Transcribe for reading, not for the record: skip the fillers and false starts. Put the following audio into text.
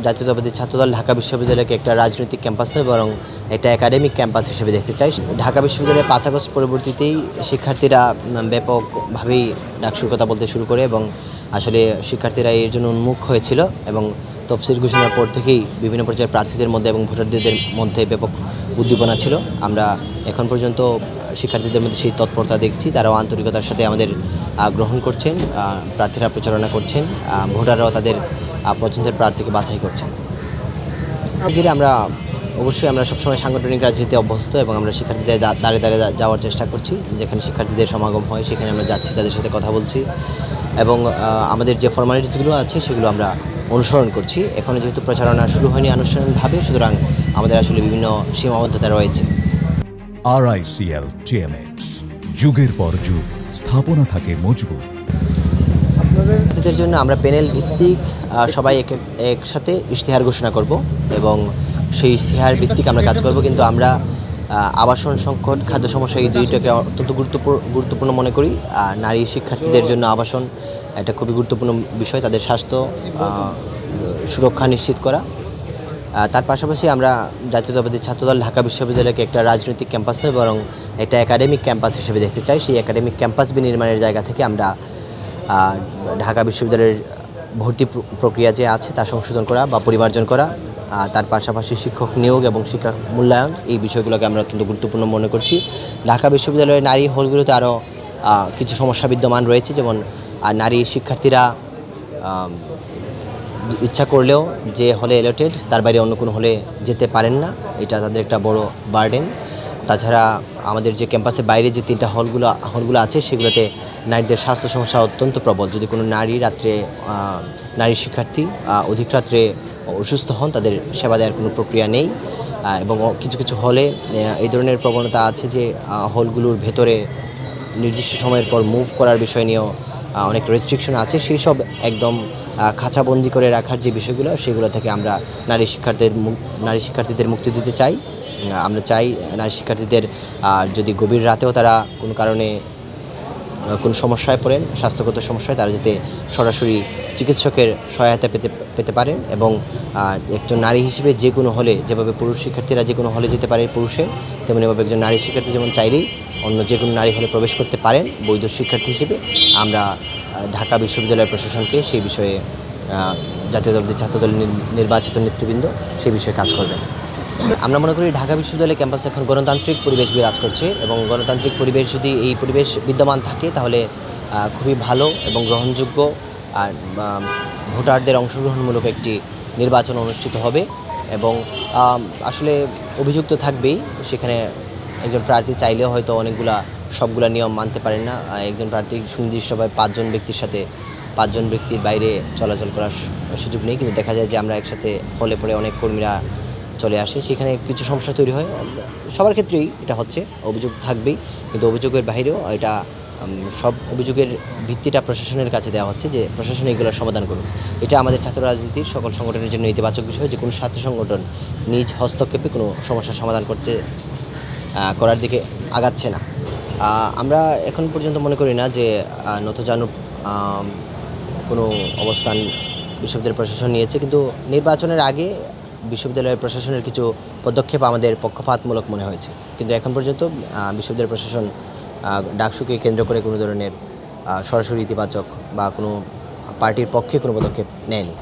জাতীয়তাবাদী ছাত্রদল ঢাকা বিশ্ববিদ্যালয়কে একটা রাজনৈতিক ক্যাম্পাস নয়, বরং একটা একাডেমিক ক্যাম্পাস হিসেবে দেখতে চাই। ঢাকা বিশ্ববিদ্যালয়ে 5 আগস্ট পরবর্তীতেই শিক্ষার্থীরা ব্যাপকভাবেই ডাকসুর কথা বলতে শুরু করে এবং আসলে শিক্ষার্থীরা এর জন্য উন্মুখ হয়েছিল এবং তফসিল ঘোষণার পর থেকেই বিভিন্ন পর্যায়ের প্রার্থীদের মধ্যে এবং ভোটারদের মধ্যে ব্যাপক উদ্দীপনা ছিল। আমরা এখন পর্যন্ত শিক্ষার্থীদের মধ্যে সেই তৎপরতা দেখছি, তারাও আন্তরিকতার সাথে আমাদের গ্রহণ করছেন, প্রার্থীরা প্রচারণা করছেন, ভোটাররাও তাদের পছন্দের প্রার্থীকে বাছাই করছেন। আমরা সবসময় সাংগঠনিক রাজনীতিতে অভ্যস্ত এবং আমরা শিক্ষার্থীদের দাঁড়ে যাওয়ার চেষ্টা করছি। যেখানে শিক্ষার্থীদের সমাগম হয় সেখানে আমরা যাচ্ছি, তাদের সাথে কথা বলছি এবং আমাদের যে ফর্মালিটিসগুলো আছে সেগুলো আমরা অনুসরণ করছি। এখনও যেহেতু প্রচারণা শুরু হয়নি আনুষ্ঠানিকভাবে, সুতরাং আমাদের আসলে বিভিন্ন সীমাবদ্ধতা রয়েছে। RICL TMX, যুগের পর যুগ স্থাপনা থাকে মজবুত। আপনাদের জন্য আমরা প্যানেল ভিত্তিক সবাই একসাথে ইশতেহার ঘোষণা করব এবং সেই ইশতেহার ভিত্তিক আমরা কাজ করব। কিন্তু আমরা আবাসন সংকট, খাদ্য সমস্যা, এই দুইটাকে অত্যন্ত গুরুত্বপূর্ণ মনে করি। নারী শিক্ষার্থীদের জন্য আবাসন একটা খুবই গুরুত্বপূর্ণ বিষয়, তাদের স্বাস্থ্য সুরক্ষা নিশ্চিত করা। তার পাশাপাশি আমরা জাতীয়তাবাদী ছাত্রদল ঢাকা বিশ্ববিদ্যালয়কে একটা রাজনৈতিক ক্যাম্পাস নয়, বরং একটা একাডেমিক ক্যাম্পাস হিসেবে দেখতে চাই। সেই একাডেমিক ক্যাম্পাস বিনির্মাণের জায়গা থেকে আমরা ঢাকা বিশ্ববিদ্যালয়ের ভর্তি প্রক্রিয়া যে আছে তা সংশোধন করা বা পরিমার্জন করা, তার পাশাপাশি শিক্ষক নিয়োগ এবং শিক্ষা মূল্যায়ন, এই বিষয়গুলোকে আমরা অত্যন্ত গুরুত্বপূর্ণ মনে করছি। ঢাকা বিশ্ববিদ্যালয়ের নারী হলগুলোতে আরও কিছু সমস্যা বিদ্যমান রয়েছে, যেমন নারী শিক্ষার্থীরা ইচ্ছা করলেও যে হলে অ্যালটেড তার বাইরে অন্য কোনো হলে যেতে পারেন না, এটা তাদের একটা বড় বার্ডেন। তাছাড়া আমাদের যে ক্যাম্পাসের বাইরে যে 3টা হলগুলো আছে সেগুলোতে নারীদের স্বাস্থ্য সমস্যা অত্যন্ত প্রবল। যদি কোনো নারী শিক্ষার্থী অধিক রাত্রে অসুস্থ হন, তাদের সেবা দেওয়ার কোনো প্রক্রিয়া নেই এবং কিছু হলে এই ধরনের প্রবণতা আছে যে হলগুলোর ভেতরে নির্দিষ্ট সময়ের পর মুভ করার বিষয় নিয়েও অনেক রেস্ট্রিকশন আছে। সেই সব একদম খাঁচাবন্দি করে রাখার যে বিষয়গুলো, সেগুলো থেকে আমরা নারী শিক্ষার্থীদের মুক্তি দিতে চাই। আমরা চাই নারী শিক্ষার্থীদের যদি গভীর রাতেও তারা কোনো কারণে কোনো সমস্যায় পড়েন, স্বাস্থ্যগত সমস্যায়, তারা যাতে সরাসরি চিকিৎসকের সহায়তা পেতে পারেন এবং একজন নারী হিসেবে যে কোনো হলে, যেভাবে পুরুষ শিক্ষার্থীরা যে কোনো হলে যেতে পারে পুরুষের, তেমনিভাবে একজন নারী শিক্ষার্থী যেমন চাইলেই অন্য যে কোনো নারী হলে প্রবেশ করতে পারেন বৈধ শিক্ষার্থী হিসেবে। আমরা ঢাকা বিশ্ববিদ্যালয়ের প্রশাসনকে সেই বিষয়ে, জাতীয়তাবাদী ছাত্রদল নির্বাচিত নেতৃবৃন্দ সেই বিষয়ে কাজ করবেন। আমরা মনে করি ঢাকা বিশ্ববিদ্যালয় ক্যাম্পাসে এখন গণতান্ত্রিক পরিবেশ বিরাজ করছে এবং গণতান্ত্রিক পরিবেশ যদি এই পরিবেশ বিদ্যমান থাকে তাহলে খুবই ভালো এবং গ্রহণযোগ্য আর ভোটারদের অংশগ্রহণমূলক একটি নির্বাচন অনুষ্ঠিত হবে এবং আসলে অভিযোগ তো থাকবেই। সেখানে একজন প্রার্থী চাইলেও হয়তো সবগুলা নিয়ম মানতে পারেন না। একজন প্রার্থী সুনির্দিষ্টভাবে 5 জন ব্যক্তির বাইরে চলাচল করার সুযোগ নেই, কিন্তু দেখা যায় যে আমরা একসাথে হলে পরে অনেক কর্মীরা চলে আসে, সেখানে কিছু সমস্যা তৈরি হয়। সবার ক্ষেত্রেই এটা হচ্ছে, অভিযোগ থাকবেই, কিন্তু অভিযোগের বাইরেও এটা সব অভিযোগের ভিত্তিটা প্রশাসনের কাছে দেওয়া হচ্ছে যে প্রশাসন এগুলোর সমাধান করুন। এটা আমাদের ছাত্র রাজনীতির সকল সংগঠনের জন্য ইতিবাচক বিষয় যে কোনো ছাত্র সংগঠন নিজ হস্তক্ষেপে কোনো সমস্যার সমাধান করার দিকে আগাচ্ছে না। আমরা এখন পর্যন্ত মনে করি না যে নতজানু কোনো অবস্থান বিশ্ববিদ্যালয় প্রশাসন নিয়েছে, কিন্তু নির্বাচনের আগে বিশ্ববিদ্যালয়ের প্রশাসনের কিছু পদক্ষেপ আমাদের পক্ষপাতমূলক মনে হয়েছে। কিন্তু এখন পর্যন্ত বিশ্ববিদ্যালয় প্রশাসন ডাকসুকে কেন্দ্র করে কোনো ধরনের সরাসরি ইতিবাচক বা কোনো পার্টির পক্ষে কোনো পদক্ষেপ নেয়নি।